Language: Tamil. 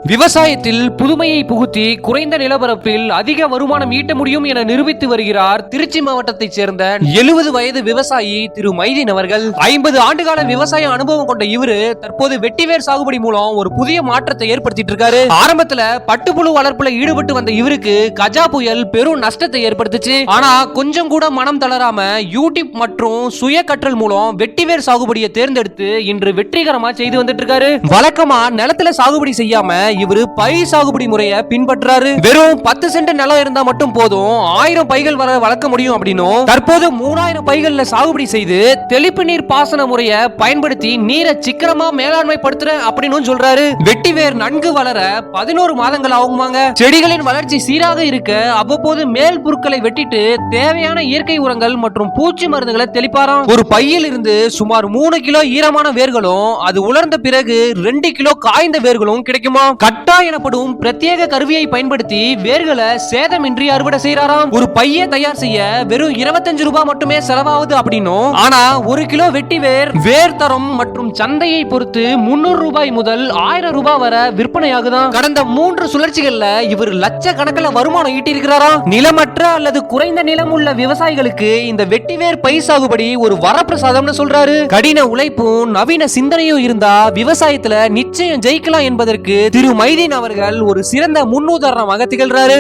விவசாயத்தில் புதுமையை புகுத்தி குறைந்த நிலப்பரப்பில் அதிக வருமானம் ஈட்ட முடியும் என நிரூபித்து வருகிறார் திருச்சி மாவட்டத்தைச் சேர்ந்த 70 வயது விவசாயி திரு மைதீன் அவர்கள். 50 ஆண்டுகால விவசாய அனுபவம் கொண்ட இவரு தற்போது வெட்டிவேர் சாகுபடி மூலம் ஒரு புதிய மாற்றத்தை ஏற்படுத்திட்டு இருக்காரு. ஆரம்பத்துல பட்டுப்புழு வளர்ப்புல ஈடுபட்டு வந்த இவருக்கு கஜா புயல் பெரும் நஷ்டத்தை ஏற்படுத்துச்சு. ஆனா கொஞ்சம் கூட மனம் தளராம யூடியூப் மற்றும் சுய கற்றல் மூலம் வெட்டிவேர் சாகுபடியை தேர்ந்தெடுத்து இன்று வெற்றிகரமா செய்து வந்துட்டு இருக்காரு. வழக்கமா நிலத்துல சாகுபடி செய்யாம இவரு பயிர் சாகுபடி முறையை பின்பற்றாரு. வெறும் 10 சென்ட் நிலம் இருந்தா மட்டும் போதும் 1000 பைகள் வளர்க்க முடியும் அப்படின்னும் தற்போது 3000 பைகள்ல சாகுபடி செய்து தெளிப்பு நீர் பாசன முறையை பயன்படுத்தி நீரை சிக்கனமா மேலாண்மை படுத்துறேன் அப்படின்னு சொல்றாரு. வெட்டிவேர் நன்கு வளர 11 மாதங்கள் ஆகுமாங்க. செடிகளின் வளர்ச்சி சீராக இருக்க அவ்வப்போது மேல் புற்களை வெட்டிட்டு தேவையான இயற்கை உரங்கள் மற்றும் பூச்சி மருந்துகளை தெளிப்பாராம். ஒரு பையில் இருந்து சுமார் 3 கிலோ ஈரமான வேர்களும் அது உலர்ந்த பிறகு 2 கிலோ காய்ந்த வேர்களும் கிடைக்குமா. கட்டா எனப்படும் பிரத்யேக கருவியை பயன்படுத்தி வேர்களை சேதமின்றி அறுவடை செய்யறாராம். ஒரு பையை தயார் செய்ய வெறும் 25 ரூபாய் மட்டுமே செலவாகுது அப்படின்னும், ஆனா 1 கிலோ வெட்டி வேர் தரம் மற்றும் சந்தையை பொறுத்து 300 ரூபாய் முதல் 1000 ரூபாய் வரை விற்பனையாகுதான். கடந்த 3 சுழற்சிகள்ல இவர் லட்சக்கணக்கில் வருமானம் ஈட்டியிருக்கிறாராம். நிலமற்ற அல்லது குறைந்த நிலம் உள்ள விவசாயிகளுக்கு இந்த வெட்டிவேர் பயிர் சாகுபடி ஒரு வரப்பிரசாதம்னு சொல்றாரு. கடின உழைப்பும் நவீன சிந்தனையும் இருந்தா விவசாயத்துல நிச்சயம் ஜெயிக்கலாம் என்பதற்கு திரு மைதீன் அவர்கள் ஒரு சிறந்த முன்னுதாரணமாக திகழ்றாரு.